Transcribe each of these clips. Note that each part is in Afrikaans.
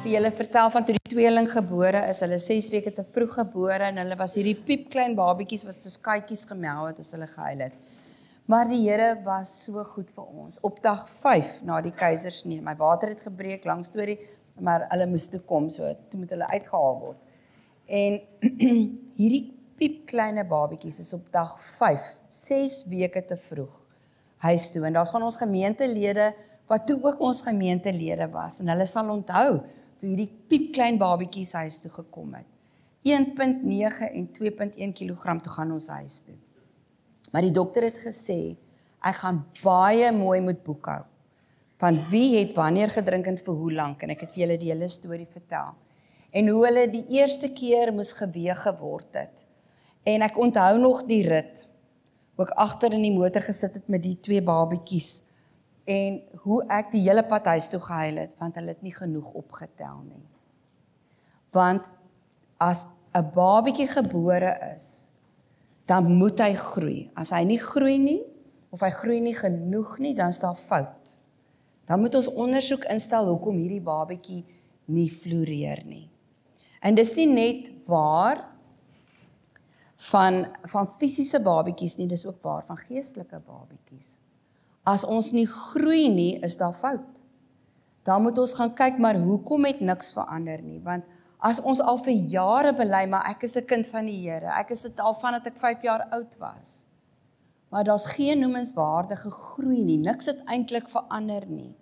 vir julle vertel van toe die tweeling gebore is, hulle 6 weke te vroeg gebore, en hulle was hierdie piepklein babietjies wat soos katjies gemel het as hulle gehuil het. Maar die Here was so goed vir ons. Op dag 5 na die keisersnee, my water het gebreek, lang storie, maar hulle moes toe kom, so toe moet hulle uitgehaal word. En hierdie piepkleine babietjies is op dag 5, 6 weke te vroeg, huis toe. En daar's van ons gemeentelede, wat toe ook ons gemeentelede was, en hulle sal onthou, toe hierdie piepklein babietjies huis toe gekom het. 1,9 en 2,1 kilogram toe gaan ons huis toe. Maar die dokter het gesê, ek gaan baie mooi moet boekhou, van wie het wanneer gedrink en vir hoe lank, en ek het vir julle die hele storie vertel. En hoe hulle die eerste keer moes geweeg geword het. En ek onthou nog die rit, hoe ek agter in die motor gesit het met die 2 babietjies, en hoe ek die hele pad huis toe gehuil het, want hulle het nie genoeg opgetel nie. Want as 'n babietjie gebore is, dan moet hy groei. As hy nie groei nie, of hy groei nie genoeg nie, dan is daar fout. Dan moet ons ondersoek instel hoekom hierdie babietjie nie floreer nie. En dis nie net waar van fisiese babietjies nie, dis ook waar van geestelike babietjies. As ons nie groei nie, is daar fout. Dan moet ons gaan kyk, maar hoekom het niks verander nie? Want as ons al vir jare bely, maar ek is 'n kind van die Here, ek is dit al vandat ek 5 jaar oud was, maar daar's geen noemenswaardige groei nie, niks het eintlik verander nie,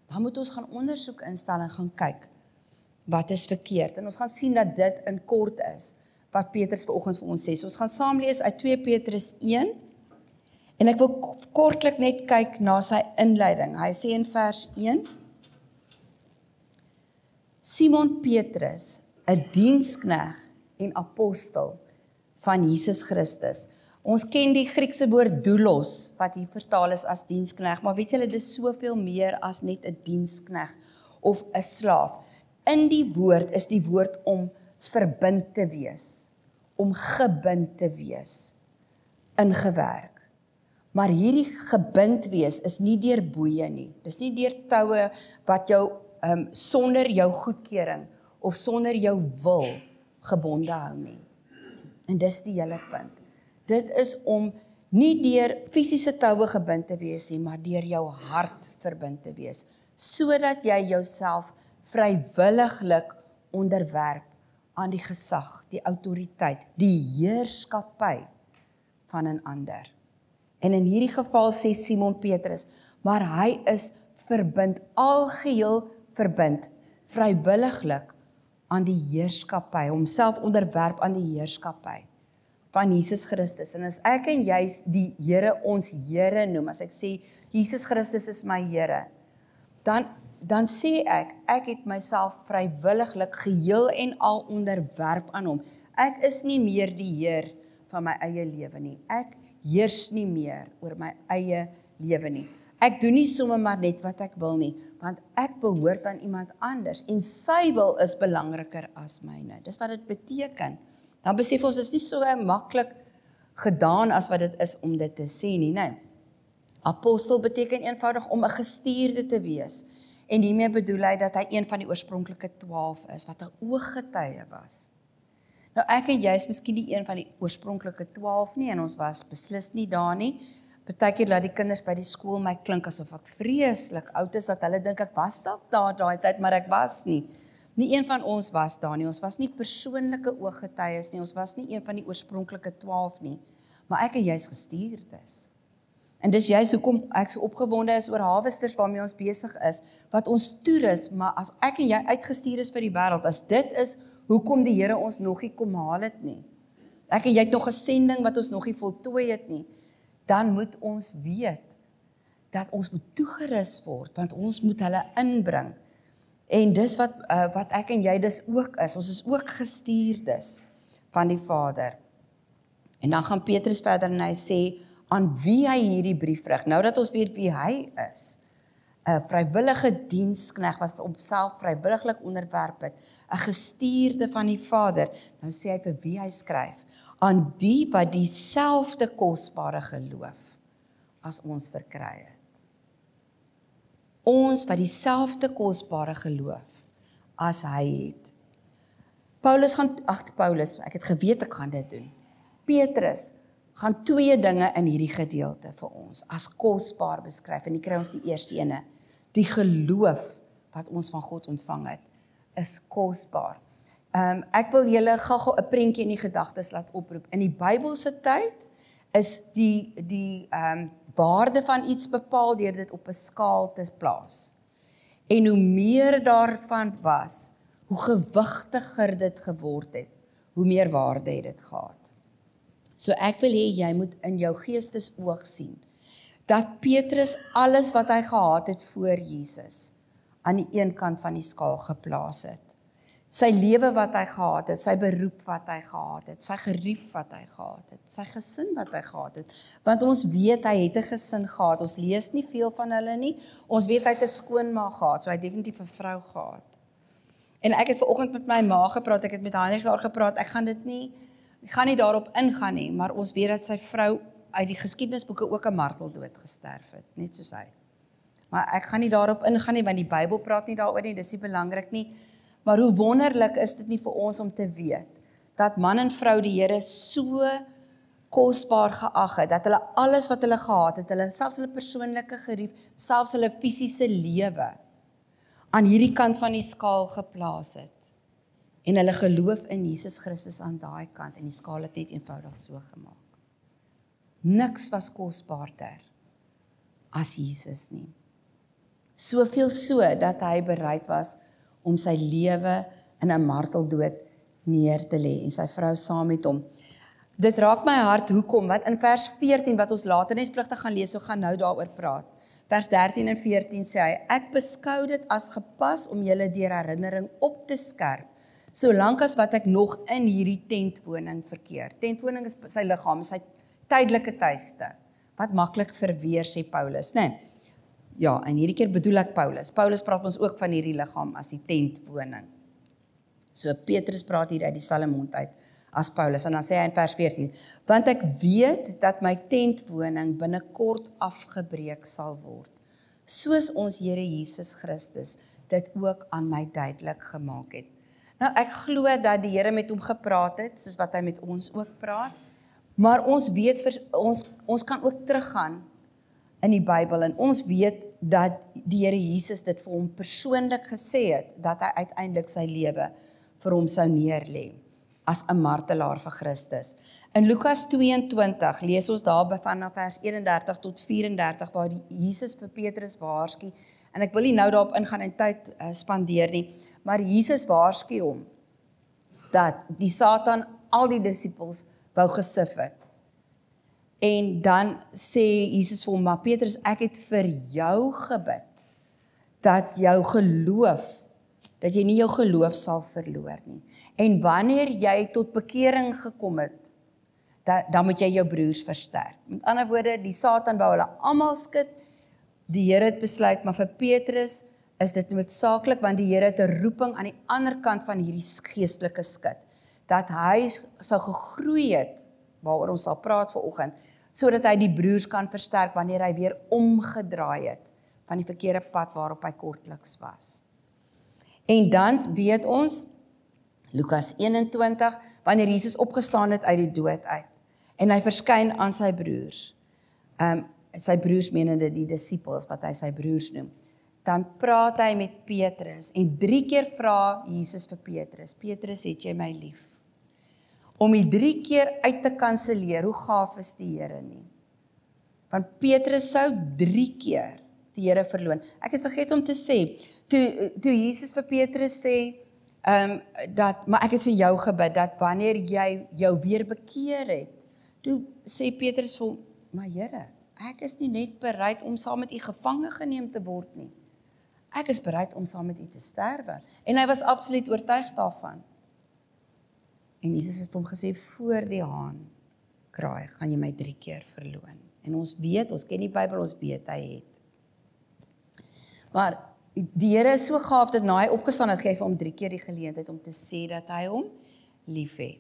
dan moet ons gaan ondersoek instel en gaan kyk, wat is verkeerd, en ons gaan sien dat dit in kort is, wat Petrus vanoggend vir ons sê. So ons gaan saam lees uit 2 Petrus 1, en ek wil kortlik net kyk na sy inleiding. Hy sê in vers 1, Simon Petrus, 'n dienskneg en apostel van Jesus Christus. Ons ken die Griekse woord doulos, wat hier vertaal is as dienskneg, maar weet julle, dit is soveel meer as net 'n dienskneg of 'n slaaf. In die woord is die woord om verbind te wees, om gebind te wees, ingewerk. Maar hierdie gebind wees is nie deur boeye nie, dis nie deur toue wat jou sonder jou goedkeuring of sonder jou wil gebonde hou nie. En dis die hele punt. Dit is om nie deur fisiese toue gebind te wees nie, maar deur jou hart verbind te wees, sodat jy jouself vrywilliglik onderwerp aan die gesag, die autoriteit, die heerskappy van 'n ander. En in hierdie geval sê Simon Petrus, maar hy is verbind, algeheel verbind, vrywilliglik aan die heerskappy, homself onderwerp aan die heerskappy van Jesus Christus. En as ek en jy die Here ons Here noem, as ek sê, Jesus Christus is my Here, dan sê ek het myself vrywilliglik geheel en al onderwerp aan hom. Ek is nie meer die Heer van my eie lewe nie. Ek heers nie meer oor my eie lewe nie. Ek doen nie sommer maar net wat ek wil nie, want ek behoort aan iemand anders en sy wil is belangriker as myne. Dis wat dit beteken. Dan besef ons, is nie so maklik gedaan as wat dit is om dit te sê nie, nee. Apostel beteken eenvoudig om 'n gestuurde te wees. En hiermee bedoel hy dat hy een van die oorspronklike 12 is, wat 'n ooggetuie was. Nou ek en jy is miskien nie een van die oorspronklike 12 nie, en ons was beslis nie daar nie. Partykeer laat die kinders by die skool my klink asof ek vreeslik oud is, dat hulle dink ek was dalk daar daai tyd, maar ek was nie. Nie een van ons was daar nie, ons was nie persoonlike ooggetuies nie, ons was nie een van die oorspronklike 12 nie, maar ek en jy is gestuurdes. En dis juist hoekom ek so opgewonde is oor Harvesters waarmee ons besig is, wat ons toerus, maar as ek en jy uitgestuur is vir die wêreld, as dit is hoekom die Here ons nog nie kom haal het nie, ek en jy het nog 'n sending wat ons nog nie voltooi het nie, dan moet ons weet, dat ons moet toegerus word, want ons moet hulle inbring. En dis wat ek en jy dus ook is, ons is ook gestuurdes van die Vader. En dan gaan Petrus verder en hy sê, aan wie hy hierdie brief rig, nou dat ons weet wie hy is, 'n vrywillige dienskneg wat homself vrywilliglik onderwerp het, 'n gestuurde van die Vader, nou sê hy vir wie hy skryf, aan die wat dieselfde kosbare geloof as ons verkry het. Ons wat dieselfde kosbare geloof as hy het. Paulus, ek het geweet ek gaan dit doen. Petrus gaan 2 dinge in hierdie gedeelte vir ons as kosbaar beskryf, en die kry ons die eerste ene. Die geloof wat ons van God ontvang het, is kosbaar. Ek wil julle gou 'n prentjie in die gedagtes laat oproep. In die Bybelse tyd is die waarde van iets bepaal deur dit op 'n skaal te plaas. En hoe meer daarvan was, hoe gewigtiger dit geword het, hoe meer waarde het dit gehad. So ek wil hê jy moet in jou geestesoog sien, dat Petrus alles wat hy gehad het voor Jesus, aan die een kant van die skaal geplaas het. Sy lewe wat hy gehad het, sy beroep wat hy gehad het, sy gerief wat hy gehad het, sy gesin wat hy gehad het. Want ons weet hy het 'n gesin gehad, ons lees nie veel van hulle nie, ons weet hy het 'n skoonma gehad, so hy het definitief 'n vrou gehad. En ek het vanoggend met my ma gepraat, ek het met Heinrich daar gepraat, ek gaan nie daarop ingaan nie, maar ons weet dat sy vrou uit die geskiedenisboeke ook 'n marteldood gesterf het, net soos hy. Maar ek gaan nie daarop ingaan nie, want die Bybel praat nie daaroor nie, dis nie belangrik nie. Maar hoe wonderlik is dit nie vir ons om te weet, dat man en vrou die Here so kosbaar geag het, dat hulle alles wat hulle gehad het, selfs hulle persoonlike gerief, selfs hulle fisiese lewe, aan hierdie kant van die skaal geplaas het. En hulle geloof in Jesus Christus aan daai kant, en die skaal het net eenvoudig so gemaak. Niks was kosbaarder as Jesus nie. Soveel so, dat hy bereid was om sy lewe in 'n marteldood neer te lê, en sy vrou saam met hom. Dit raak my hart, hoekom? Want in vers 14, wat ons later net vlugtig gaan lees, so gaan nou daaroor praat. Vers 13 en 14 sê hy, ek beskou dit as gepas om julle deur herinnering op te skerp, solank as wat ek nog in hierdie tentwoning verkeer. Tentwoning is sy liggaam, sy tydelike tuiste, wat maklik verweer, sê Paulus, né? Ja, en hierdie keer bedoel ek Paulus. Paulus praat ons ook van hierdie liggaam as die tentwoning. So Petrus praat hier uit dieselfde mond uit as Paulus, en dan sê hy in vers 14, want ek weet dat my tentwoning binnekort afgebreek sal word, soos ons Here Jesus Christus dit ook aan my duidelik gemaak het. Nou ek glo dat die Here met hom gepraat het, soos wat hy met ons ook praat, maar ons weet, ons kan ook teruggaan in die Bybel, en ons weet dat die Here Jesus dit vir hom persoonlik gesê het, dat hy uiteindelik sy lewe vir hom sou neerlê, as 'n martelaar vir Christus. In Lukas 22 lees ons daar vanaf vers 31 tot 34, waar Jesus vir Petrus waarsku, en ek wil nie nou daarop ingaan en tyd spandeer nie, maar Jesus waarsku hom, dat die Satan al die disippels wou gesif het. En dan sê Jesus vir hom, maar Petrus, ek het vir jou gebid, dat jy nie jou geloof sal verloor nie. En wanneer jy tot bekering gekom het, dan moet jy jou broers versterk. Met ander woorde, die Satan wou hulle almal skud, die Here het besluit, maar vir Petrus is dit noodsaaklik, want die Here het 'n roeping aan die ander kant van hierdie geestelike skut, dat hy sou gegroei het, waaroor ons sal praat vanoggend, sodat hy die broers kan versterk, wanneer hy weer omgedraai het, van die verkeerde pad waarop hy kortliks was. En dan weet ons, Lukas 21, wanneer Jesus opgestaan het uit die dood uit, en hy verskyn aan sy broers, sy broers menende die disippels, wat hy sy broers noem, dan praat hy met Petrus, en 3 keer vra Jesus vir Petrus, Petrus, het jy my lief? Om die 3 keer uit te kanseleer, hoe gaaf is die Here nie? Want Petrus sou 3 keer die Here verloon. Ek het vergeet om te sê, toe Jesus vir Petrus sê, maar ek het vir jou gebid, dat wanneer jy jou weer bekeer het, toe sê Petrus vir hom, maar Here, ek is nie net bereid om saam met u gevange geneem te word nie. Ek is bereid om saam met u te sterwe. En hy was absoluut oortuig daarvan. En Jesus het vir hom gesê, voor die haan kraai, gaan jy my 3 keer verloon. En ons weet, ons ken die Bybel, ons weet hy het. Maar die Here is so gaaf dat na hy opgestaan het, gee hy vir hom 3 keer die geleentheid om te sê dat hy hom lief het.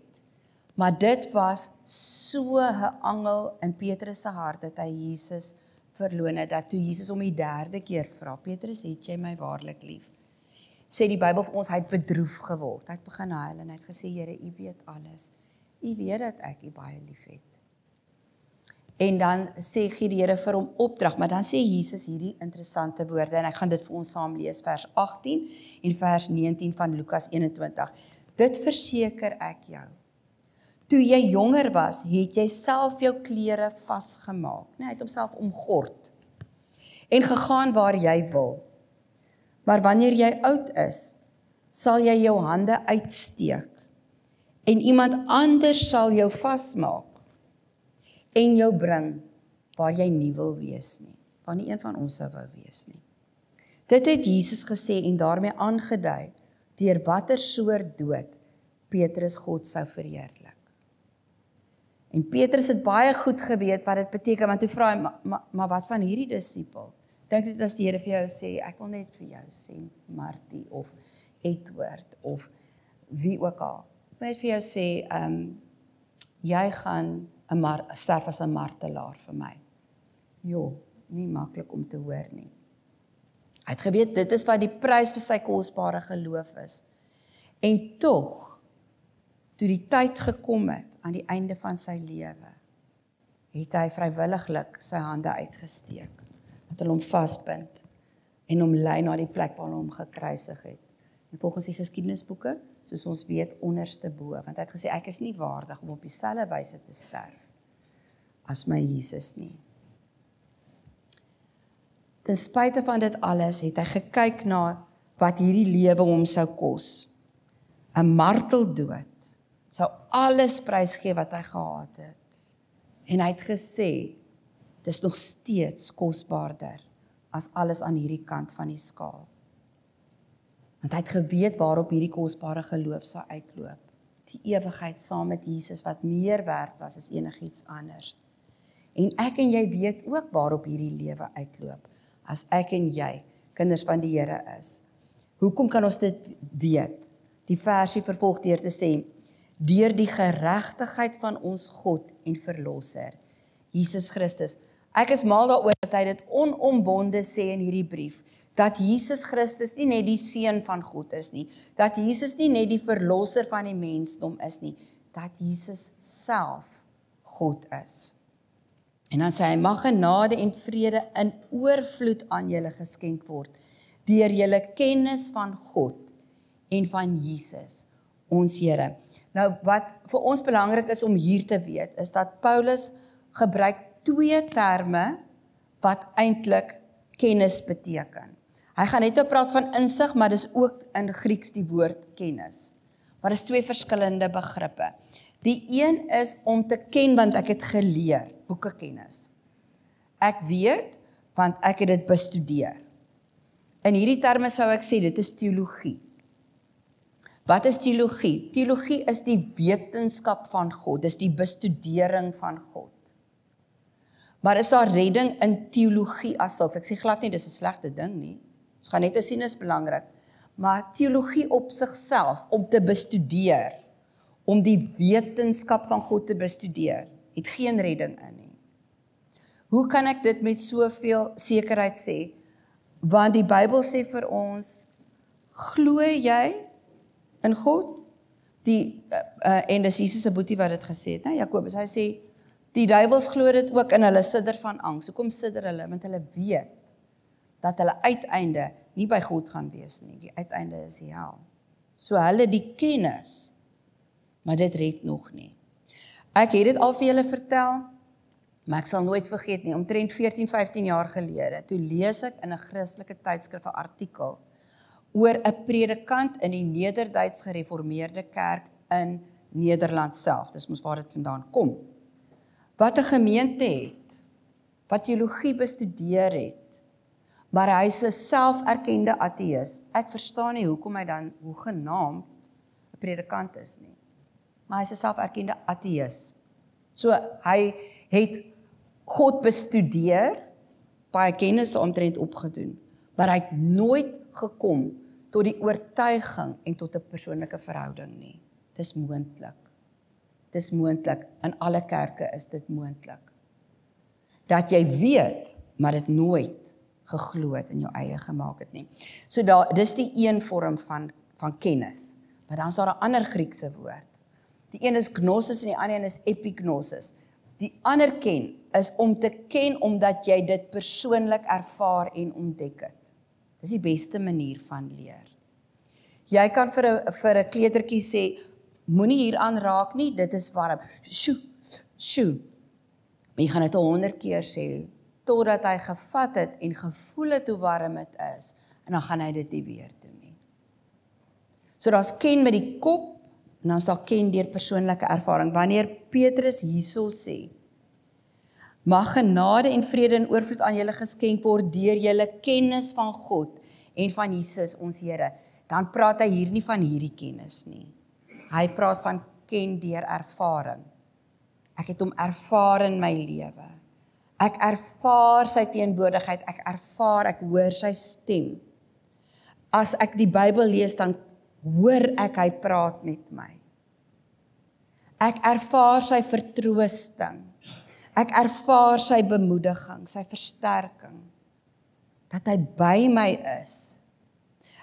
Maar dit was so 'n angel in Petrus se hart, dat hy Jesus verloon het, dat toe Jesus om die 3de keer vra, Petrus, het jy my waarlik lief? sê die Bybel vir ons, hy het bedroef geword. Hy het begin huil en hy het gesê, Here, U weet alles. U weet dat ek U baie lief het. En dan gee die Here vir hom opdrag, maar dan sê Jesus hierdie interessante woorde, en ek gaan dit vir ons saam lees, vers 18 en vers 19 van Lukas 21. Dit verseker ek jou. Toe jy jonger was, het jy self jou klere vasgemaak. Nee, hy het homself omgord en gegaan waar jy wil. Maar wanneer jy oud is, sal jy jou hande uitsteek en iemand anders sal jou vasmaak en jou bring waar jy nie wil wees nie, waar nie een van ons sou wou wees nie. Dit het Jesus gesê en daarmee aangedui deur watter soort dood Petrus God sou verheerlik. En Petrus het baie goed geweet wat dit beteken, want toe vra hy, maar wat van hierdie disipel? Dink dit as die Here vir jou sê, ek wil net vir jou sê, Martie of Edward of wie ook al. Ek wil net vir jou sê, jy gaan sterf as 'n martelaar vir my. Jo, nie maklik om te hoor nie. Hy het geweet, dit is wat die prys vir sy kosbare geloof is. En tog, toe die tyd gekom het, aan die einde van sy lewe, het hy vrywilliglik sy hande uitgesteek, dat hulle hom vasbind, en hom lei na die plek waar hulle hom gekruisig het. En volgens die geskiedenisboeke, soos ons weet, onderste bo, want hy het gesê, ek is nie waardig om op dieselfde wyse te sterf, as my Jesus nie. Ten spyte van dit alles, het hy gekyk na wat hierdie lewe hom sou kos. 'n marteldood, sou alles prysgee wat hy gehad het. En hy het gesê, dis nog steeds kosbaarder as alles aan hierdie kant van die skaal. Want hy het geweet waarop hierdie kosbare geloof sou uitloop. Die ewigheid saam met Jesus wat meer werd was as enigiets anders. En ek en jy weet ook waarop hierdie lewe uitloop, as ek en jy kinders van die Here is. Hoekom kan ons dit weet? Die versie vervolg deur te sê, deur die geregtigheid van ons God en Verlosser, Jesus Christus. Ek is mal daaroor dat hy dit onomwonde sê in hierdie brief, dat Jesus Christus nie net die Seun van God is nie, dat Jesus nie net die Verlosser van die mensdom is nie, dat Jesus self God is. En dan sê hy, mag genade en vrede in oorvloed aan julle geskenk word, deur julle kennis van God en van Jesus, ons Here. Nou, wat vir ons belangrik is om hier te weet, is dat Paulus gebruik twee terme wat eintlik kennis beteken. Hy gaan net praat van insig, maar dis ook in Grieks die woord kennis. Maar dis twee verskillende begrippe. Die een is om te ken, want ek het geleer, boekekennis. Ek weet, want ek het dit bestudeer. In hierdie terme sou ek sê, dit is teologie. Wat is teologie? Teologie is die wetenskap van God, dis die bestudering van God. Maar is daar redding in teologie as sulks? Ek sê glad nie, dis 'n slegte ding nie. Ons gaan net nou sien, is belangrik. Maar teologie op sigself, om te bestudeer, om die wetenskap van God te bestudeer, het geen redding in nie. Hoe kan ek dit met soveel sekerheid sê? Want die Bybel sê vir ons, glo jy in God? En dis Jesus se boetie wat dit gesê het, né? Jakobus, hy sê, die duiwels glo dit ook en hulle sidder van angs. Hoekom sidder hulle? Want hulle weet dat hulle uiteinde nie by God gaan wees nie. Die uiteinde is die hel. So hulle die kennis, maar dit red nog nie. Ek het dit al vir julle vertel, maar ek sal nooit vergeet nie, omtrent 14-15 jaar gelede, toe lees ek in 'n Christelike tydskrif 'n artikel oor 'n predikant in die Nederduits Gereformeerde Kerk in Nederland self. Dis mos waar dit vandaan kom. Wat 'n gemeente het, wat teologie bestudeer het, maar hy is 'n selferkende ateïs. Ek verstaan nie hoekom hy dan hoegenaamd 'n predikant is nie. Maar hy is 'n selferkende ateïs. So hy het God bestudeer, baie kennis omtrent opgedoen, maar hy het nooit gekom tot die oortuiging en tot 'n persoonlike verhouding nie. Dis moontlik. Dis moontlik. In alle kerke is dit moontlik. Dat jy weet, maar dit nooit geglo het en jou eie gemaak het nie. So dis die een vorm van kennis. Maar dan is daar 'n ander Griekse woord. Die een is gnosis en die ander een is epignosis. Die ander ken is om te ken omdat jy dit persoonlik ervaar en ontdek het. Dis die beste manier van leer. Jy kan vir 'n kleutertjie sê, moenie hier aanraak nie, dit is warm. Sjoe. Maar jy gaan dit 100 keer sê, totdat hy gevat het en gevoel het hoe warm dit is, en dan gaan hy dit nie weer doen nie. So daar's ken met die kop, en dan is daar ken deur persoonlike ervaring. Wanneer Petrus hierso sê, mag genade en vrede en oorvloed aan julle geskenk word deur julle kennis van God en van Jesus ons Here, dan praat hy hier nie van hierdie kennis nie. Hy praat van ken deur ervaring. Ek het hom ervaar in my lewe. Ek ervaar sy teenwoordigheid, ek hoor sy stem. As ek die Bybel lees, dan hoor ek hy praat met my. Ek ervaar sy vertroosting. Ek ervaar sy bemoediging, sy versterking. Dat hy by my is.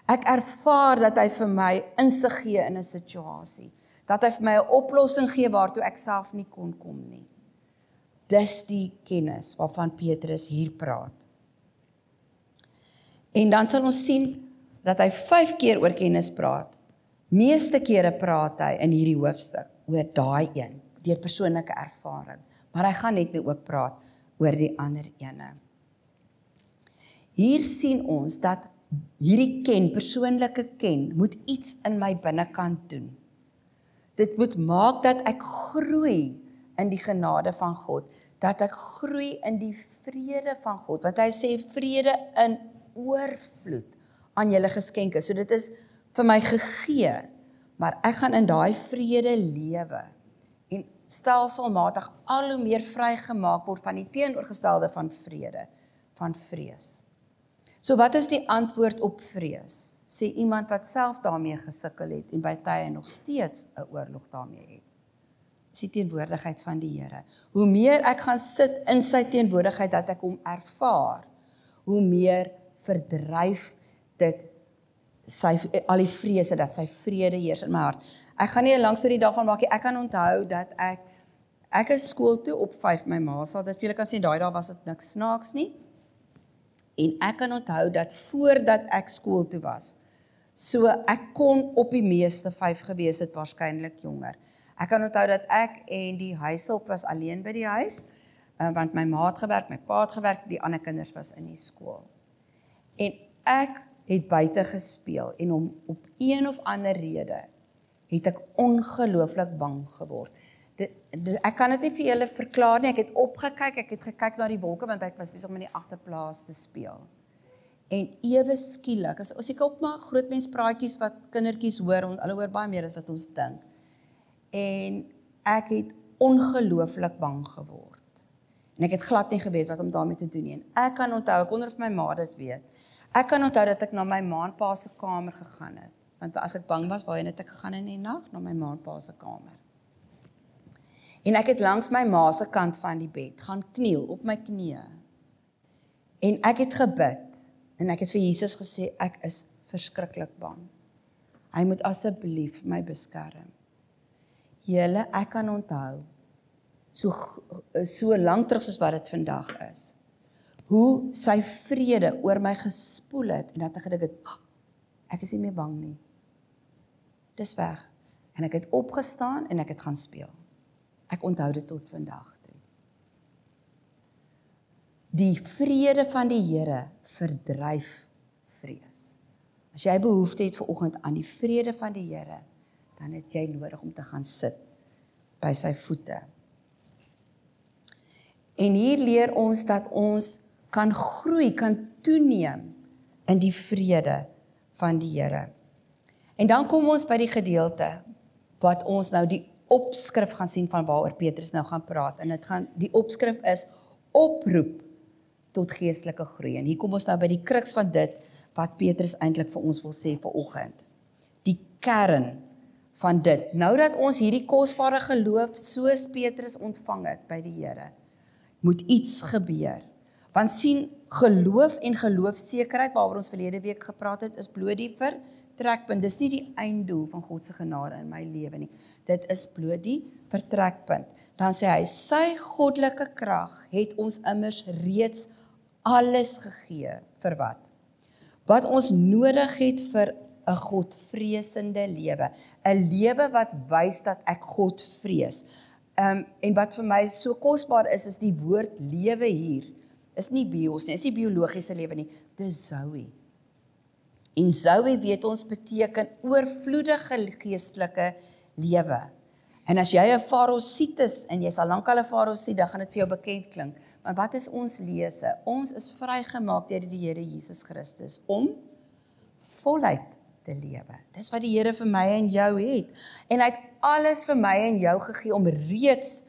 Ek ervaar dat hy vir my insig gee in 'n situasie. Dat hy vir my 'n oplossing gee waartoe ek self nie kon kom nie. Dis die kennis waarvan Petrus hier praat. En dan sal ons sien dat hy 5 keer oor kennis praat. Meeste kere praat hy in hierdie hoofstuk oor daai een, deur persoonlike ervaring. Maar hy gaan net nou ook praat oor die ander ene. Hier sien ons dat hierdie persoonlike ken, moet iets in my binnekant doen. Dit moet maak dat ek groei in die genade van God, dat ek groei in die vrede van God, want hy sê vrede in oorvloed aan julle geskenke. So dit is vir my gegee, maar ek gaan in daai vrede lewe en stelselmatig al hoe meer vrygemaak word van die teenoorgestelde van vrede, van vrees. So wat is die antwoord op vrees? Sê iemand wat self daarmee gesukkel het en by tye nog steeds 'n oorlog daarmee het. Is die teenwoordigheid van die Here. Hoe meer ek gaan sit in sy teenwoordigheid dat ek hom ervaar, hoe meer verdryf dit al die vrese, dat sy vrede heers in my hart. Ek gaan nie 'n lang storie daarvan maak nie. Ek kan onthou dat ek is skool toe op 5, my ma sal dit vir julle kan sê, daai dae was dit niks snaaks nie. En ek kan onthou dat voordat ek skool toe was, so ek kon op die meeste 5 gewees het, waarskynlik jonger. Ek kan onthou dat ek en die huishulp was alleen by die huis, want my ma het gewerk, my pa het gewerk, die ander kinders was in die skool. En ek het buite gespeel en op een of ander rede het ek ongelooflik bang geword. Ek kan dit nie vir julle verklaar nie, ek het opgekyk, ek het gekyk na die wolke, want ek was besig om in die agterplaas te speel. En ewe skielik, as ek op my grootmenspraatjies wat kindertjies hoor, hulle hoor baie meer as wat ons dink. En ek het ongelooflik bang geword. En ek het glad nie geweet wat om daarmee te doen nie. En ek kan onthou, ek wonder of my ma dit weet, ek kan onthou dat ek na my ma en pa se kamer gegaan het. Want as ek bang was, waarheen het ek gegaan in die nag? Na my ma en pa se kamer. En ek het langs my ma se kant van die bed gaan kniel op my knieë. En ek het gebid. En ek het vir Jesus gesê, ek is verskriklik bang. Hy moet asseblief my beskerm. Julle, ek kan onthou, so lank terug soos wat dit vandag is, hoe sy vrede oor my gespoel het, en dat ek gedink het, ek is nie meer bang nie. Dis weg. En ek het opgestaan en ek het gaan speel. Ek onthou dit tot vandag toe. Die vrede van die Here verdryf vrees. As jy behoefte het vanoggend aan die vrede van die Here, dan het jy nodig om te gaan sit by sy voete. En hier leer ons dat ons kan groei, kan toeneem in die vrede van die Here. En dan kom ons by die gedeelte wat ons nou die opskrif gaan sien van waaroor Petrus nou gaan praat. En die opskrif is oproep tot geestelike groei. En hier kom ons nou by die kruks van dit wat Petrus eintlik vir ons wil sê vanoggend. Die kern van dit. Nou dat ons hierdie kosbare geloof soos Petrus ontvang het by die Here, moet iets gebeur. Want sien, Geloof en geloofsekerheid, waaroor ons verlede week gepraat het, is bloot die vertrekpunt. Dis nie die einddoel van God se genade in my lewe nie. Dit is bloot die vertrekpunt. Dan sê hy, sy goddelike krag het ons immers reeds alles gegee vir wat? Wat ons nodig het vir 'n godvreesende lewe. 'n Lewe wat wys dat ek God vrees. En wat vir my so kosbaar is die woord lewe hier. Is nie bios nie, is nie biologiese lewe nie, dis Zoe. En Zoe weet ons beteken oorvloedige geestelike lewe. En as jy 'n farosiet is, en jy's al lank al 'n farosiet, dan gaan dit vir jou bekend klink. Maar wat is ons lese? Ons is vrygemaak deur die Here Jesus Christus om voluit te lewe. Dis wat die Here vir my en jou het. En hy het alles vir my en jou gegee om reeds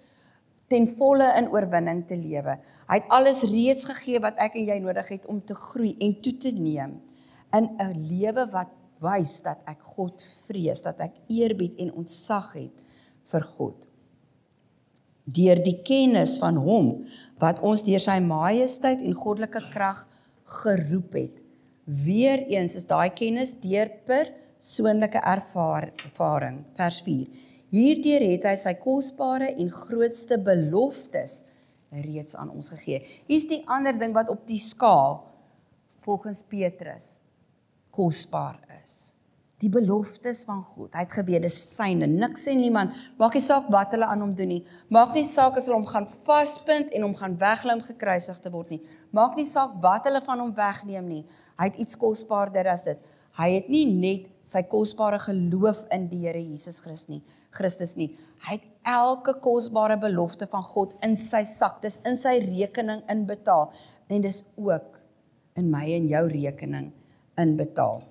ten volle in oorwinning te lewe. Hy het alles reeds gegee wat ek en jy nodig het om te groei en toe te neem in 'n lewe wat wys dat ek God vrees, dat ek eerbied en ontzag het vir God. Deur die kennis van hom wat ons deur sy majesteit en goddelike krag geroep het. Weereens is daai kennis deur persoonlike ervaring. Vers 4. Hierdeur het hy sy kosbare en grootste beloftes reeds aan ons gegee. Hier's die ander ding wat op die skaal volgens Petrus kosbaar is. Die beloftes van God. Hy het geweet, dis syne, niks en niemand. Maak nie saak wat hulle aan hom doen nie. Maak nie saak as hulle hom gaan vaspind en hom gaan weglê om gekruisig te word nie. Maak nie saak wat hulle van hom wegneem nie. Hy het iets kosbaarder as dit. Hy het nie net sy kosbare geloof in die Here Jesus Christus nie. Hy het elke kosbare belofte van God in sy sak, dis in sy rekening inbetaal. En dis ook in my en jou rekening inbetaal.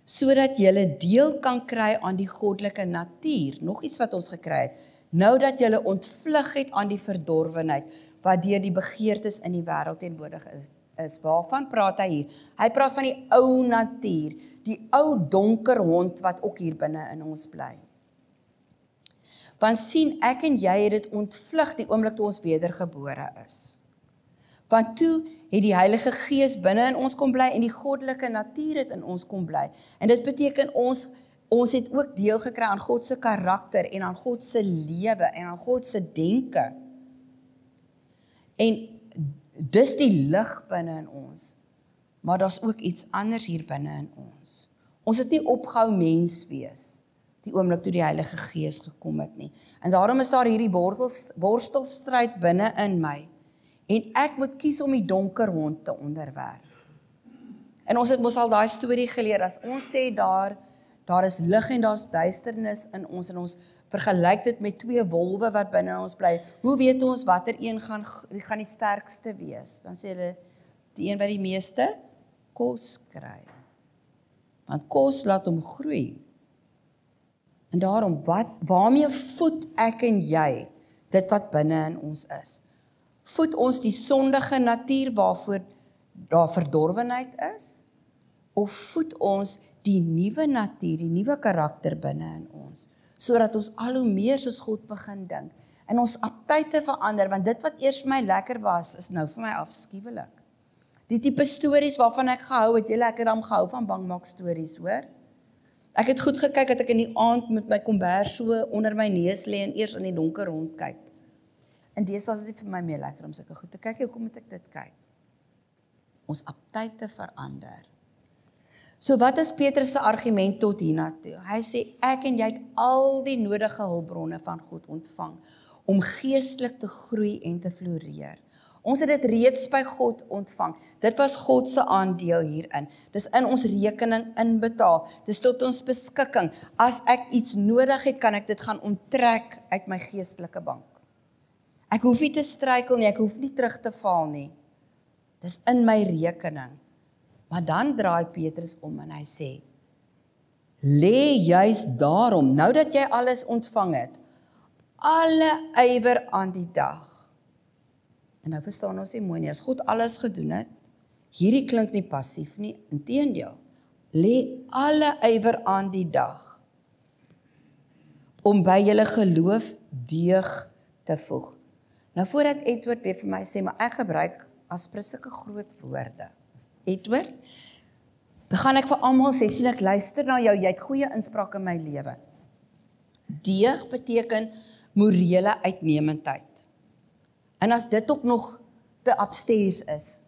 Sodat jy deel kan kry aan die goddelike natuur. Nog iets wat ons gekry het. Nou dat jy ontvlug het aan die verdorwenheid, wat deur die begeertes in die wêreld teenwoordig is. Waarvan praat hy hier? Hy praat van die ou natuur, die ou donker hond wat ook hier binne in ons bly. Want sien, ek en jy het dit ontvlug die oomblik toe ons wedergebore is. Want toe het die Heilige Gees binne in ons kom bly en die goddelike natuur het in ons kom bly. En dit beteken ons het ook deel gekry aan God se karakter en aan God se lewe en aan God se denke. En dis die lig binne in ons. Maar daar's ook iets anders hier binne in ons. Ons het nie opgehou mens wees die oomblik toe die Heilige Gees gekom het nie. En daarom is daar hierdie worstelstryd binne in my. En ek moet kies om die donker hond te onderwerp. En ons het mos al daai storie geleer, as ons sê daar is lig en daar's duisternis in ons, en ons vergelyk dit met twee wolwe wat binne ons bly. Hoe weet ons watter een gaan die sterkste wees? Dan sê hulle, die een wat die meeste kos kry. Want kos laat hom groei. En daarom, waarmee voed ek en jy dit wat binne in ons is? Voed ons die sondige natuur waarvoor daar verdorwenheid is? Of voed ons die nuwe natuur, die nuwe karakter binne in ons? Sodat ons al hoe meer soos God begin dink. En ons aptyte verander, want dit wat eers vir my lekker was, is nou vir my afskuwelik. Die tipe stories waarvan ek gehou het, ek het dan gehou van bangmaak stories, hoor? Ek het goed gekyk dat ek in die aand met my kombers so onder my neus lê en eers in die donker rondkyk. En deesdae is dit vir my meer lekker om sulke goed te kyk. Hoekom moet ek dit kyk? Ons aptyte verander. So wat is Petrus se argument tot hiernatoe? Hy sê ek en jy het al die nodige hulpbronne van God ontvang om geestelik te groei en te floreer. Ons het dit reeds by God ontvang. Dit was God se aandeel hierin. Dis in ons rekening inbetaal. Dis tot ons beskikking. As ek iets nodig het, kan ek dit gaan onttrek uit my geestelike bank. Ek hoef nie te struikel nie, ek hoef nie terug te val nie. Dis in my rekening. Maar dan draai Petrus om en hy sê, lê juis daarom, nou dat jy alles ontvang het, alle ywer aan die dag. En nou verstaan ons nie mooi nie, as God alles gedoen het, hierdie klink nie passief nie, inteendeel, lê alle ywer aan die dag, om by julle geloof deug te voeg. Nou voordat Edward weer vir my sê, maar ek gebruik Aspres sulke groot woorde. Edward, dan gaan ek vir almal sê, sien ek luister na jou, jy het goeie inspraak in my lewe. Deeg beteken morele uitnemendheid. En as dit ook nog te upstairs is,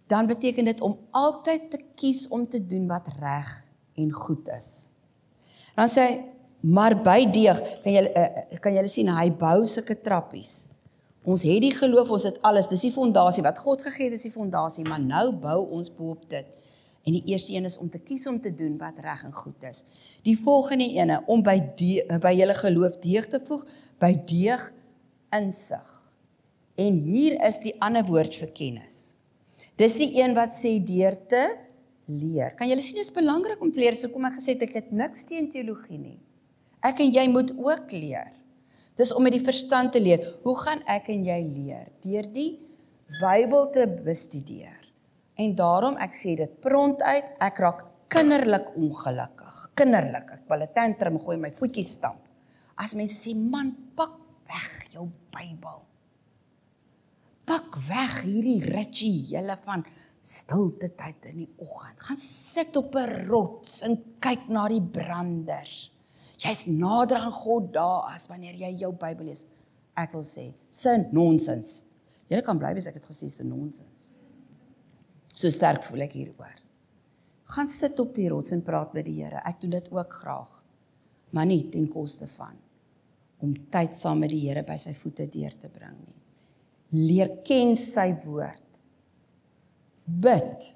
dan beteken dit om altyd te kies om te doen wat reg en goed is. Dan sê hy, maar by deeg, kan julle sien, hy bou sulke trappies. Ons het die geloof, ons het alles, dis die fondasie, wat God gegee het is die fondasie, maar nou bou ons boop dit. En die eerste een is om te kies om te doen wat reg en goed is. Die volgende ene, om by julle geloof deeg te voeg, by deeg insig. En hier is die ander woord vir kennis. Dis die een wat sê deur te leer. Kan julle sien, dit is belangrik om te leer, so kom ek gesê, ek het niks teen teologie nie. Ek en jy moet ook leer. Dis om met die verstand te leer. Hoe gaan ek en jy leer? Deur die Bybel te bestudeer. En daarom, ek sê dit prompt uit, ek raak kinderlik ongelukkig. Kinderlik, ek wil 'n tantrum gooi, my voetjies stamp. As mense sê, man, pak weg jou Bybel. Pak weg hierdie rituele van stilte tyd in die oggend. Gaan sit op 'n rots en kyk na die branders. Jy's nader aan God daar as wanneer jy jou Bybel lees. Ek wil sê, sin nonsens. Julle kan bly wees ek het gesê sin nonsens. So sterk voel ek hieroor. Gaan sit op die rots en praat met die Here. Ek doen dit ook graag. Maar nie ten koste van om tyd saam met die Here by sy voete deur te bring nie. Leer ken sy woord. Bid.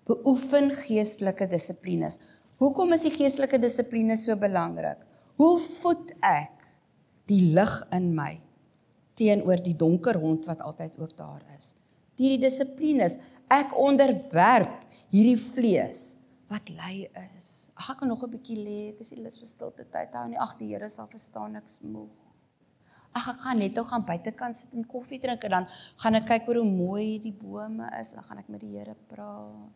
Beoefen geestelike dissiplines. Hoekom is die geestelike dissipline so belangrik? Hoe voed ek die lig in my teenoor die donker hond wat altyd ook daar is? Die dissiplines, ek onderwerp hierdie vlees wat lui is. Ag, ek kan nog 'n bietjie lê, ek is nie lus vir stilte tyd hou nie. Ag, die Here sal verstaan, ek's moeg. Ag, ek gaan net gaan buitekant sit en koffie drink en dan gaan ek kyk oor hoe mooi die bome is, dan gaan ek met die Here praat.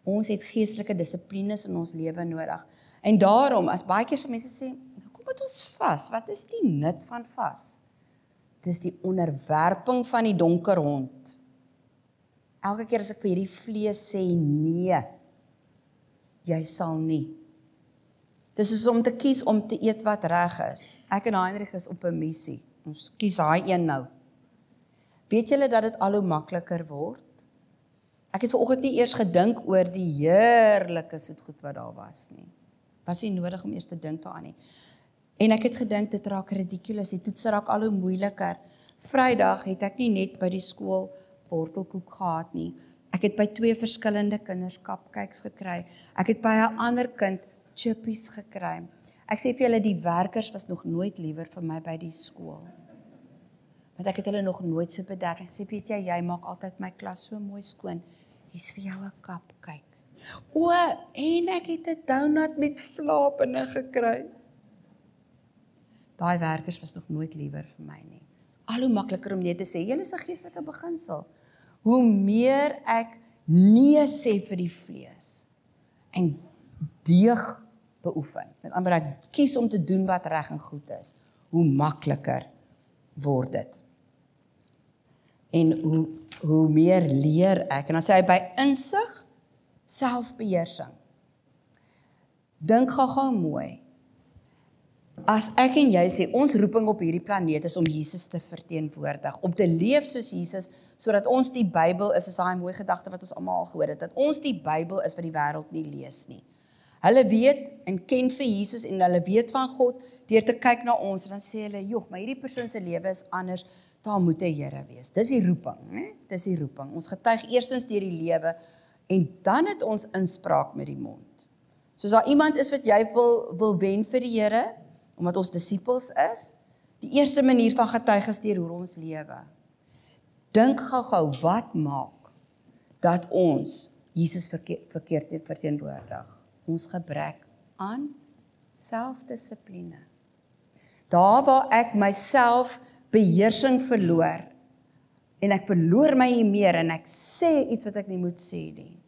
Ons het geestelike dissiplines in ons lewe nodig. En daarom, as baie keer so mense sê, kom met ons vas, wat is die nut van vas? Dis die onderwerping van die donker hond. Elke keer as ek vir hierdie vlees sê, nee, jy sal nie. Dis is om te kies om te eet wat reg is. Ek en Heinrich is op 'n missie. Ons kies daai een nou. Weet julle dat dit al hoe makliker word? Ek het vanoggend nie eers gedink oor die heerlike soetgoed wat daar was nie. Was nie nodig om eers te dink daaraan nie. En ek het gedink dit raak ridiculous, die toetse raak al hoe moeiliker. Vrydag het ek nie net by die skool wortelkoek gehad nie. Ek het by 2 verskillende kinders cupcakes gekry. Ek het by 'n ander kind chippies gekry. Ek sê vir julle, die werkers was nog nooit liewer vir my by die skool. Want ek het hulle nog nooit so bederf. Ek sê, weet jy maak altyd my klas so mooi skoon. Hier's vir jou 'n cupcake. O, en ek het 'n donut met vla binne gekry. Daai werkers was nog nooit liewer vir my nie. Dit is al hoe makliker om net te sê, julle is 'n geestelike beginsel. Hoe meer ek nee sê vir die vlees en deeg beoefen, met ander woorde, ek kies om te doen wat reg en goed is, hoe makliker word dit. En hoe meer leer ek, en dan sê hy by insig, selfbeheersing. Dink gou mooi. As ek en jy sê, ons roeping op hierdie planeet is om Jesus te verteenwoordig, om te leef soos Jesus, sodat ons die Bybel is daai mooi gedagte wat ons almal al gehoor het, dat ons die Bybel is wat die wêreld nie lees nie. Hulle weet en ken vir Jesus en hulle weet van God, deur te kyk na ons, en dan sê hulle, joh, maar hierdie persoon se lewe is anders, daar moet 'n Here wees. Dis die roeping, né? Dis die roeping. Ons getuig eerstens deur die lewe, en dan het ons inspraak met die mond. Soos daar iemand is wat jy wil wen vir die Here, omdat ons disippels is, die eerste manier van getuig is deur hoe ons lewe. Dink gou, wat maak dat ons Jesus verkeerd verteenwoordig? Ons gebrek aan selfdissipline. Daar waar ek myself beheersing verloor, en ek verloor my meer, en ek sê iets wat ek nie moet sê nie.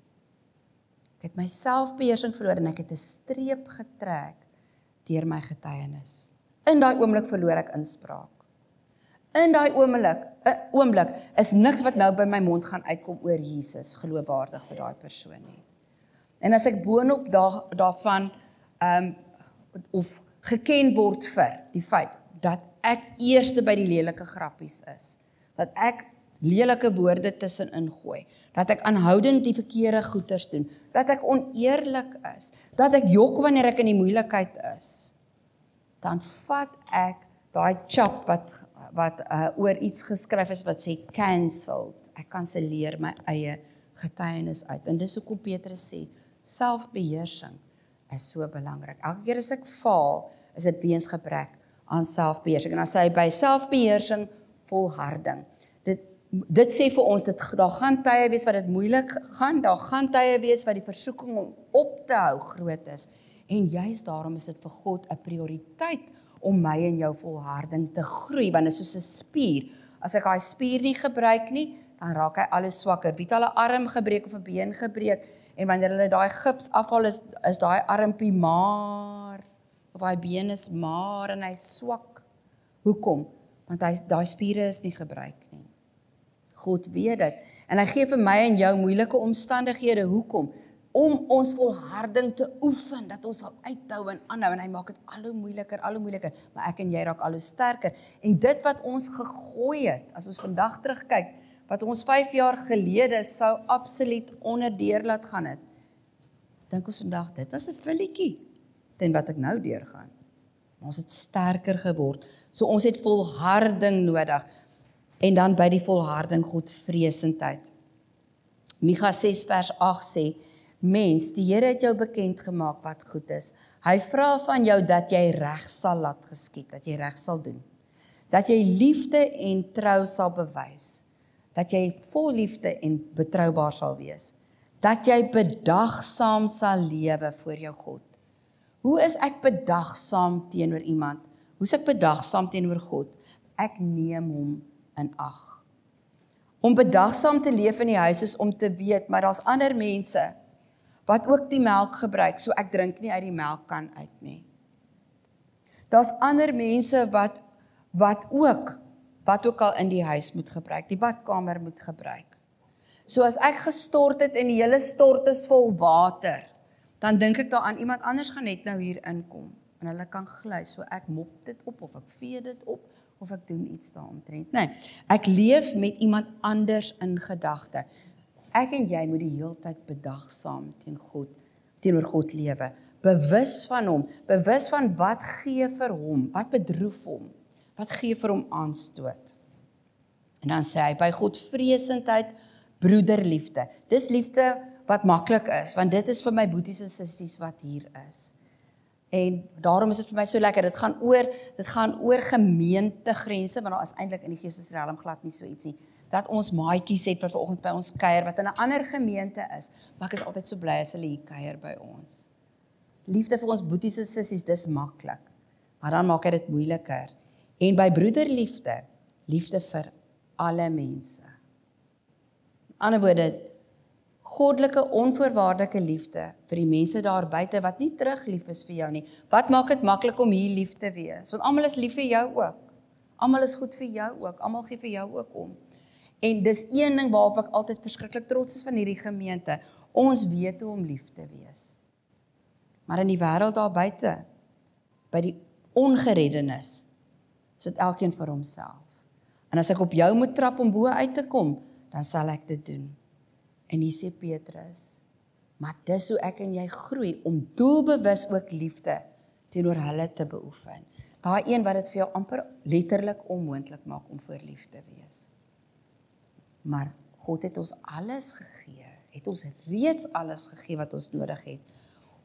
Ek het my selfbeheersing verloor, en ek het 'n streep getrek deur my getuienis. In daai oomblik verloor ek inspraak. In daai oomblik is niks wat nou by my mond gaan uitkom oor Jesus, geloofwaardig vir daai persoon nie. En as ek boonop daarvan of geken word vir die feit dat ek eerste by die lelike grappies is, dat ek lelike woorde tussenin gooi, dat ek aanhoudend die verkeerde goeders doen, dat ek oneerlik is, dat ek jok wanneer ek in die moeilikheid is, dan vat ek daai chap wat oor iets geskryf is wat sê cancelled. Ek kanselleer my eie getuienis uit. En dis hoekom Petrus sê, selfbeheersing is so belangrik. Elke keer as ek faal, is dit weens gebrek aan selfbeheersing. En dan sê hy by selfbeheersing volharding. Dit sê vir ons, daar gaan tye wees wat dit moeilik gaan, daar gaan tye wees wat die versoeking om op te hou groot is. En juist daarom is dit vir God 'n prioriteit om my en jou volharding te groei, want dit is soos 'n spier. As ek daai spier nie gebruik nie, dan raak hy al hoe swakker. Wie het al 'n arm gebreek of 'n been gebreek, en wanneer hulle daai gips afhaal, is daai armpie maar, of daai been is maar, en hy swak. Hoekom? Want daai spiere is nie gebruik nie. God weet dit, en hy gee vir my en jou moeilike omstandighede. Hoekom? Om ons volharding te oefen, dat ons sal uithou en aanhou, en hy maak dit al hoe moeiliker, maar ek en jy raak al hoe sterker. En dit wat ons gegooi het, as ons vandag terugkyk, wat ons 5 jaar gelede sou absoluut onderdeur laat gaan het, dink ons vandag, dit was 'n villetjie, ten wat ek nou deurgaan. Ons het sterker geword, so ons het volharding nodig, en dan by die volharding Godvreesendheid. Micha 6 vers 8 sê, mens, die Here het jou bekend gemaak wat goed is. Hy vra van jou dat jy reg sal laat geskied, dat jy reg sal doen. Dat jy liefde en trou sal bewys. Dat jy vol liefde en betroubaar sal wees. Dat jy bedagsaam sal lewe voor jou God. Hoe is ek bedagsaam teenoor iemand? Hoe is ek bedagsaam teenoor God? Ek neem hom in ag. Om bedagsaam te leef in die huis is om te weet, maar daar's ander mense wat ook die melk gebruik, so ek drink nie uit die melkkan uit nie. Daar's ander mense wat ook al in die huis moet gebruik, die badkamer moet gebruik. So as ek gestort het en die hele stort is vol water, dan dink ek daaraan, iemand anders gaan net nou hier inkom, en hulle kan gly, so ek mop dit op, of ek vee dit op, of ek doen iets daaromtrent. Nee, ek leef met iemand anders in gedagte. Ek en jy moet die hele tyd bedagsaam teenoor God lewe. Bewus van hom, bewus van wat gee vir hom, wat bedroef hom, wat gee vir hom aanstoot. En dan sê hy, by Godvreesendheid, broederliefde. Dis liefde wat maklik is, want dit is vir my boeties en sissies wat hier is. En daarom is dit vir my so lekker, dit gaan oor gemeentegrense, want daar is eintlik in die geestesriem glad nie so iets nie, dat ons maatjies het wat vanoggend by ons kuier, wat in 'n ander gemeente is, maar ek is altyd so bly as hulle hier kuier by ons. Liefde vir ons boeties en sissies, dis maklik, maar dan maak dit moeiliker. En by broederliefde, liefde vir alle mense. In ander woorde, goddelike, onvoorwaardelike liefde vir die mense daar buite wat nie terug lief is vir jou nie. Wat maak dit maklik om hier lief te wees? Want almal is lief vir jou ook. Almal is goed vir jou ook. Almal gee vir jou ook om. En dis een ding waarop ek altyd verskriklik trots is van hierdie gemeente. Ons weet hoe om lief te wees. Maar in die wêreld daar buite, by die ongereddenis, is dit elkeen vir homself. En as ek op jou moet trap om bo uit te kom, dan sal ek dit doen. En hier sê Petrus, maar dis hoe ek en jy groei, om doelbewus ook liefde teenoor hulle te beoefen. Daai een wat dit vir jou amper letterlik onmoontlik maak om voor lief te wees. Maar God het ons alles gegee, het ons reeds alles gegee wat ons nodig het,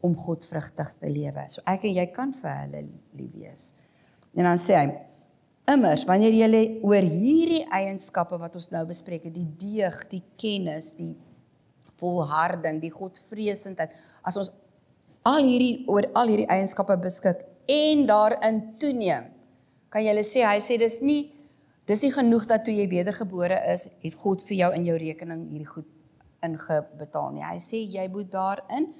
om godvrugtig te lewe. So ek en jy kan vir hulle lief wees. En dan sê hy, immers, wanneer jy oor hierdie eienskappe wat ons nou bespreek, die deug, die kennis, die volharding, die Godvreesendheid, as ons oor al hierdie eienskappe beskik en daarin toeneem, kan jy sê, hy sê dis nie genoeg dat toe jy wedergebore is, het God vir jou in jou rekening hierdie goed ingebetaal nie. Hy sê jy moet daarin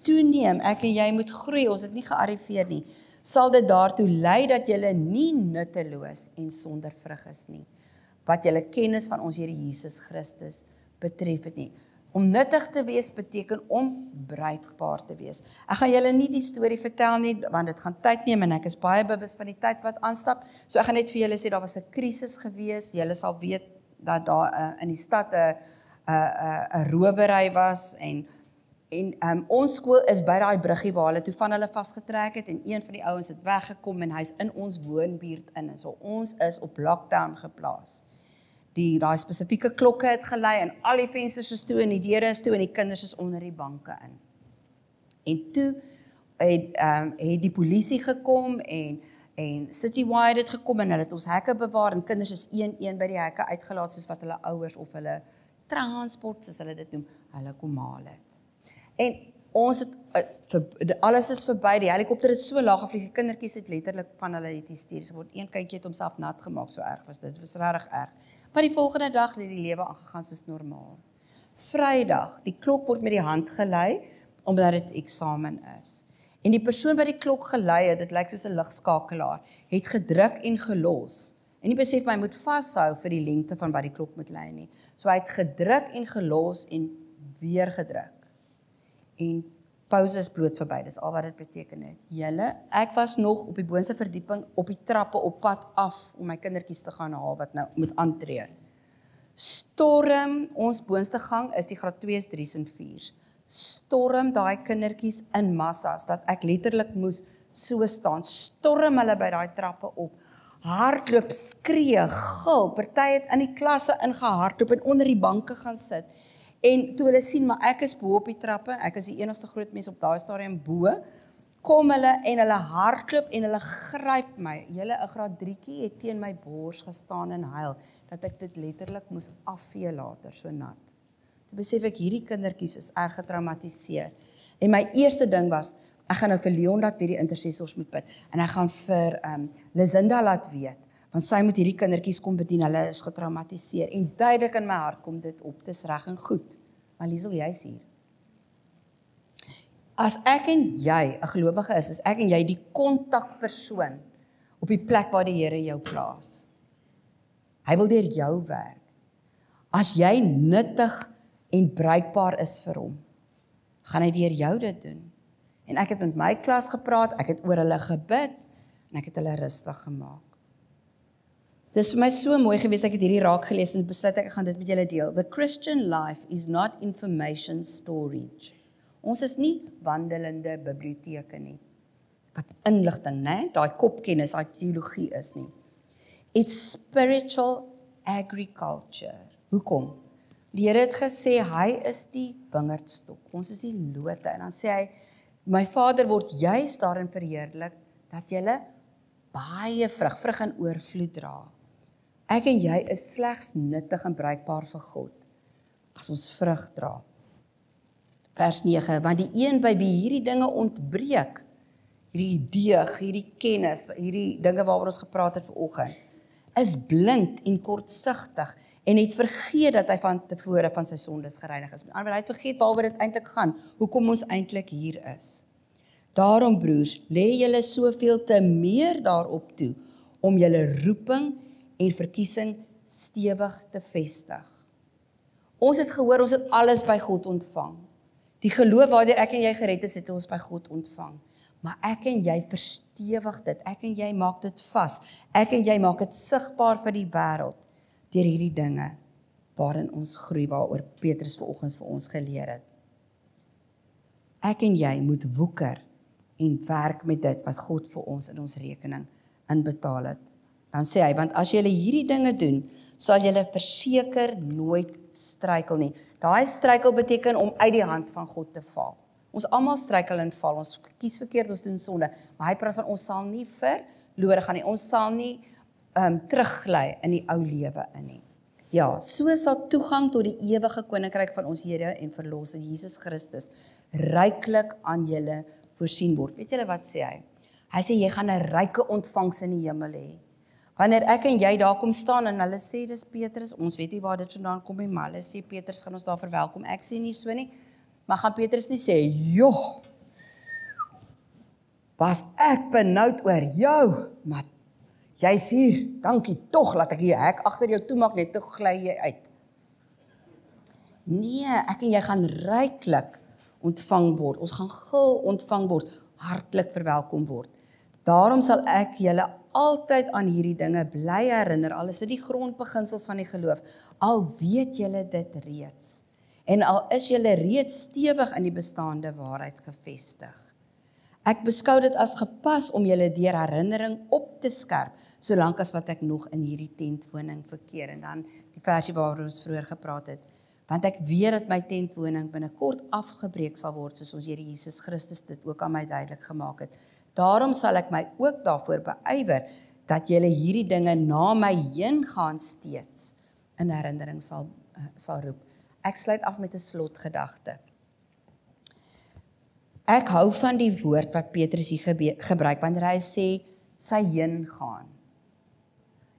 toeneem, ek en jy moet groei, ons het nie gearriveer nie. sal dit daartoe lei dat julle nie nutteloos en sonder vrug is nie, wat julle kennis van ons Here Jesus Christus betref het nie. Om nuttig te wees beteken om bruikbaar te wees. Ek gaan julle nie die storie vertel nie, want dit gaan tyd neem en ek is baie bewus van die tyd wat aanstap. So ek gaan net vir julle sê, daar was 'n krisis gewees. Julle sal weet dat daar in die stad 'n rowery was en ons skool is by daai bruggie waar hulle toe van hulle vasgetrek het en een van die ouens het weggekom en hy's in ons woonbuurt in. En so ons is op lockdown geplaas. Daai spesifieke klokke het gelei en al die vensters is toe en die deure is toe en die kinders is onder die banke in. En toe het die polisie gekom en Citywide het gekom en hulle het ons hekke bewaar en kinders is een by die hekke uitgelaat soos wat hulle ouers of hulle transport, soos hulle dit noem, hulle kom haal het. En ons het, alles is verby, die helikopter het so laag gevlieg, die kindertjies het letterlik van hulle het hysteries geword. Een kindjie het homself nat gemaak, so erg was dit, was regtig erg. Maar die volgende dag het die lewe aangegaan soos normaal. Vrydag, die klok word met die hand gelei, omdat dit eksamen is. En die persoon wat die klok gelei het, dit lyk soos 'n ligskakelaar, het gedruk en gelos. En nie besef my moet vashou vir die lengte van wat die klok moet lei nie. So hy het gedruk en gelos en weer gedruk. En pause is bloot verby, dis al wat dit beteken het. Julle, ek was nog op die boonste verdieping op die trappe op pad af om my kindertjies te gaan haal wat nou moet aantree. Storm, ons boonste gang is die graad 2's, 3's en 4's. Storm daai kindertjies in massas, dat ek letterlik moes so staan, storm hulle by daai trappe op, hardloop, skree, gil, party het in die klasse ingehardloop en onder die banke gaan sit, en toe hulle sien, maar ek is bo op die trappe, ek is die enigste groot mens op daai stadium bo, kom hulle en hulle hardloop en hulle gryp my, julle 'n graad 3tjie het teen my bors gestaan en huil, dat ek dit letterlik moes afvee later, so nat. Toe besef ek, hierdie kindertjies is erg getraumatiseer. En my eerste ding was, ek gaan nou vir Leon laat weet die intercessors moet bid, en ek gaan vir Lisinda laat weet, want sy moet hierdie kindertjies kom bedien, hulle is getraumatiseer, en duidelik in my hart kom dit op, dis reg en goed, maar Liesel, jy's hier. As ek en jy 'n gelowige is ek en jy die kontakpersoon op die plek waar die Here jou plaas. Hy wil deur jou werk. As jy nuttig en bruikbaar is vir hom, gaan hy deur jou dit doen. En ek het met my klas gepraat, ek het oor hulle gebid, en ek het hulle rustig gemaak. Dis vir my so mooi gewees, ek het hierdie raak gelees en besluit ek gaan dit met julle deel. The Christian life is not information storage. Ons is nie wandelende biblioteke nie, wat inligting, né? Daai kopkennis, daai teologie is nie. It's spiritual agriculture. Hoekom? Die Here het gesê, hy is die wingerdstok, ons is die lote, en dan sê hy, my Vader word juis daarin verheerlik, dat julle baie vrug in oorvloed dra. Ek en jy is slegs nuttig en bruikbaar vir God, as ons vrug dra. Vers 9, want die een by wie hierdie dinge ontbreek, hierdie deeg, hierdie kennis, hierdie dinge waaroor ons gepraat het vanoggend, is blind en kortsigtig, en het vergeet dat hy van tevore van sy sondes gereinig is. Hy het vergeet waaroor dit eintlik gaan, hoekom ons eintlik hier is. Daarom broers, lê julle soveel te meer daarop toe, om julle roeping en verkiesing stewig te vestig. Ons het gehoor, ons het alles by God ontvang. Die geloof waardeur ek en jy gered is, het ons by God ontvang. Maar ek en jy verstewig dit, ek en jy maak dit vas, ek en jy maak dit sigbaar vir die wêreld, deur hierdie dinge, waarin ons groei, waaroor Petrus vanoggend vir ons geleer het. Ek en jy moet woeker, en werk met dit, wat God vir ons in ons rekening inbetaal het. Dan sê hy, want as julle hierdie dinge doen, sal julle verseker nooit struikel nie. Daai struikel beteken om uit die hand van God te val. Ons almal struikel en val, ons kies verkeerd, ons doen sonde, maar hy praat van ons sal nie verlore gaan nie, ons sal nie teruggly in die ou lewe in nie. Ja, so sal toegang tot die ewige koninkryk van ons Here en Verlosser Jesus Christus ryklik aan julle voorsien word. Weet julle wat sê hy? Hy sê jy gaan 'n ryke ontvangs in die hemel hê. Wanneer ek en jy daar kom staan en hulle sê dis Petrus, ons weet nie waar dit vandaan kom nie, maar hulle sê Petrus gaan ons daar verwelkom. Ek sê nie so nie, maar gaan Petrus nie sê, "Joh, was ek benoud oor jou, maar jy's hier, dankie tog, laat ek die hek agter jou toemaak, net toe gly jy uit. Nee, ek en jy gaan ryklik ontvang word, ons gaan gul ontvang word, hartlik verwelkom word. Daarom sal ek julle altyd aan hierdie dinge bly herinner, al is dit die grondbeginsels van die geloof, al weet julle dit reeds, en al is julle reeds stewig in die bestaande waarheid gevestig. Ek beskou dit as gepas om julle deur herinnering op te skerp, solank as wat ek nog in hierdie tentwoning verkeer. En dan die versie waaroor ons vroeër gepraat het, want ek weet dat my tentwoning binnekort afgebreek sal word, soos ons Here Jesus Christus dit ook aan my duidelik gemaak het. Daarom sal ek my ook daarvoor beywer, dat julle hierdie dinge na my heen gaan steeds in herinnering sal roep. Ek sluit af met 'n slotgedagte. Ek hou van die woord wat Petrus hier gebruik, wanneer hy sê, sy heen gaan.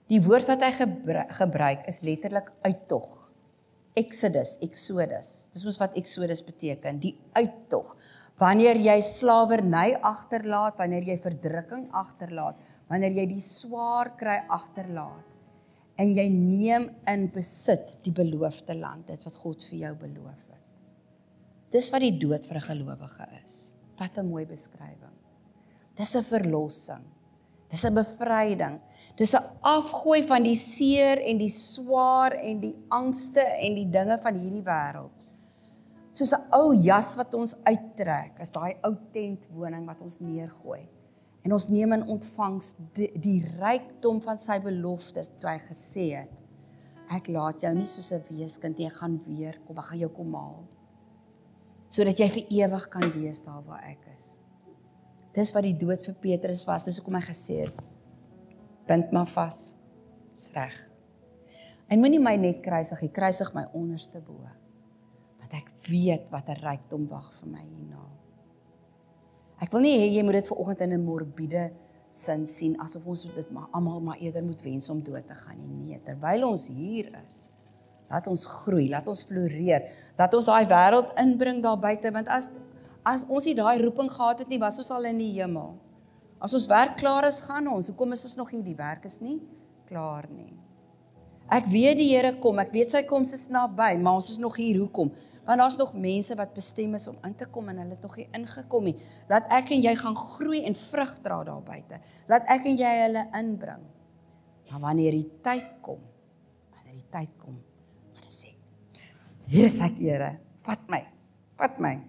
Die woord wat hy gebruik is letterlik uittog. Exodus. Dis mos wat Exodus beteken, die uittog. Wanneer jy slawerny agterlaat, wanneer jy verdrukking agterlaat, wanneer jy die swaar kry agterlaat, en jy neem in besit die beloofde land, dit wat God vir jou beloof het. Dis wat die dood vir 'n gelowige is. Wat 'n mooi beskrywing. Dis 'n verlossing. Dis 'n bevryding. Dis 'n afgooi van die seer en die swaar en die angste en die dinge van hierdie wêreld. Soos 'n ou jas wat ons uittrek, is daai ou tentwoning wat ons neergooi. En ons neem in ontvangs die rykdom van sy beloftes, toe hy gesê het, ek laat jou nie soos 'n weeskind nie, ek gaan weer kom, ek gaan jou kom haal. Sodat jy vir ewig kan wees daar waar ek is. Dis wat die dood vir Petrus was, dis hoekom hy gesê het, bind maar vas, is reg. En moenie my net kruisig, jy kruisig my onderste bo, want ek weet wat 'n rykdom wag vir my hierna. Ek wil nie hê jy moet dit vanoggend in 'n morbiede sin sien, asof ons dit almal maar eerder moet wens om dood te gaan nie. Nee, terwyl ons hier is, laat ons groei, laat ons floreer, laat ons daai wêreld inbring daar buite, want as ons nie daai roeping gehad het nie, was ons al in die hemel. As ons werk klaar is, gaan ons. Hoekom is ons nog hier? Die werk is nie klaar nie. Ek weet die Here kom, ek weet sy koms is naby, maar ons is nog hier. Hoekom? Want daar's nog mense wat bestem is om in te kom en hulle het nog nie ingekom nie. Laat ek en jy gaan groei en vrug dra daar buite. Laat ek en jy hulle inbring. Maar wanneer die tyd kom, maar sê, hier is ek, Here, vat my.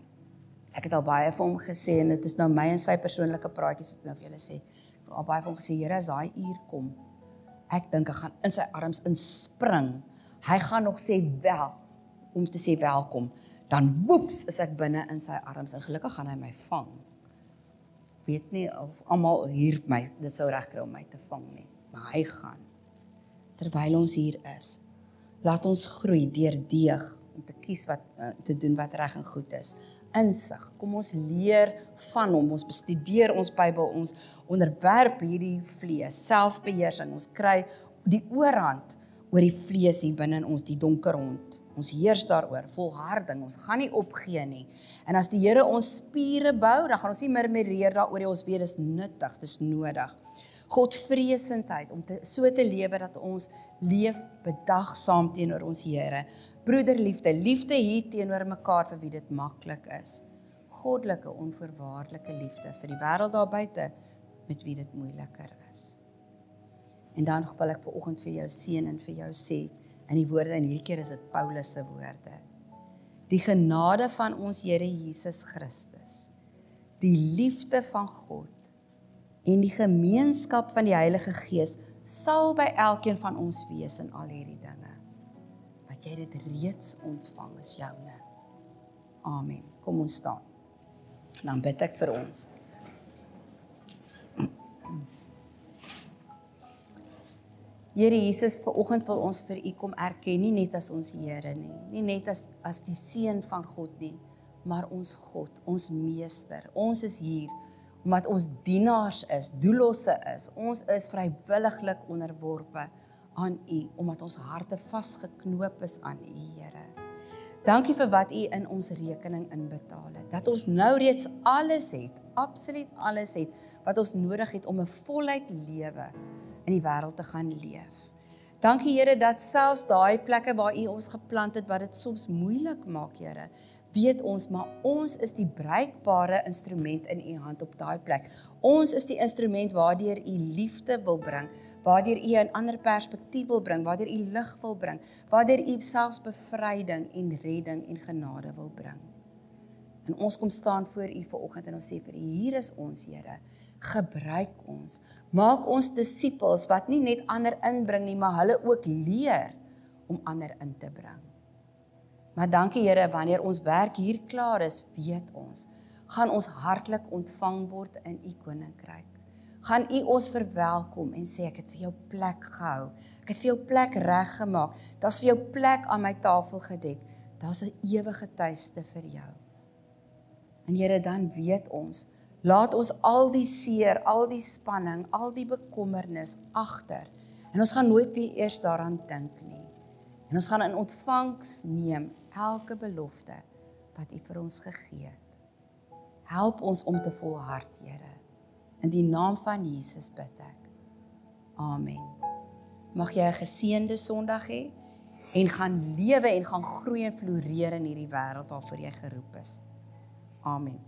Ek het al baie vir hom gesê, en dit is nou my en sy persoonlike praatjies wat ek nou vir julle sê. Ek het al baie vir hom gesê, Here, as daai uur kom, ek dink ek gaan in sy arms inspring. Hy gaan nog sê om te sê welkom. Dan woeps is ek binne in sy arms en gelukkig gaan hy my vang. Weet nie of almal hier dit sou regkry om my te vang nie, maar hy gaan. Terwyl ons hier is, laat ons groei deur deeg om te kies te doen wat reg en goed is. Insig, kom ons leer van hom, ons bestudeer ons Bybel, ons onderwerp hierdie vlees, selfbeheersing, ons kry die oorhand oor die vlees hier binne in ons, die donker hond. Ons heers daaroor, volharding, ons gaan nie opgee nie. En as die Here ons spiere bou, dan gaan ons nie murmureer daaroor nie, ons weet dis nuttig, dis nodig. Godvreesendheid, om so te lewe dat ons leef bedagsaam teenoor ons Here. Broederliefde, liefde hier teenoor mekaar vir wie dit maklik is. Goddelike, onvoorwaardelike liefde vir die wêreld daar buite, met wie dit moeiliker is. En dan wil ek vanoggend vir jou seën en vir jou sê, in die woorde, en hierdie keer is dit Paulus se woorde, die genade van ons Here Jesus Christus, die liefde van God, en die gemeenskap van die Heilige Gees, sal by elkeen van ons wees in al hierdie dinge. Wat jy dit reeds ontvang is joune. Amen. Kom ons staan. En dan bid ek vir ons. Here Jesus, vanoggend wil ons vir U kom erken, nie net as ons Here nie net as die Seun van God nie, maar ons God, ons Meester. Ons is hier, omdat ons dienaars is, doellosse is. Ons is vrywilliglik onderworpe aan U, omdat ons harte vasgeknoop is aan U, Here. Dankie vir wat U in ons rekening inbetaal het. Dat ons nou reeds alles het, absoluut alles het, wat ons nodig het om 'n voluit lewe in die wêreld te gaan leef. Dankie Here dat selfs daai plekke waar U ons geplant het, wat dit soms moeilik maak, Here, weet ons, maar ons is die bruikbare instrument in U hand op daai plek. Ons is die instrument waardeur U liefde wil bring, waardeur U 'n ander perspektief wil bring, waardeur U lig wil bring, waardeur U selfs bevryding en redding en genade wil bring. En ons kom staan voor U vanoggend en ons sê vir U, hier is ons, Here, gebruik ons, maak ons disippels wat nie net ander inbring nie, maar hulle ook leer om ander in te bring. Maar dankie Here, wanneer ons werk hier klaar is, weet ons, gaan ons hartlik ontvang word in U koninkryk. Gaan U ons verwelkom en sê, ek het vir jou plek gehou, ek het vir jou plek reg gemaak, daar's vir jou plek aan my tafel gedek, daar's 'n ewige tuiste vir jou. En Here, dan weet ons, laat ons al die seer, al die spanning, al die bekommernis agter, en ons gaan nooit weer eers daaraan dink nie. En ons gaan in ontvangs neem elke belofte wat U vir ons gegee het. Help ons om te volhard, Here. In die naam van Jesus bid ek. Amen. Mag jy 'n geseënde Sondag hê en gaan lewe en gaan groei en floreer in hierdie wêreld waarvoor jy geroep is. Amen.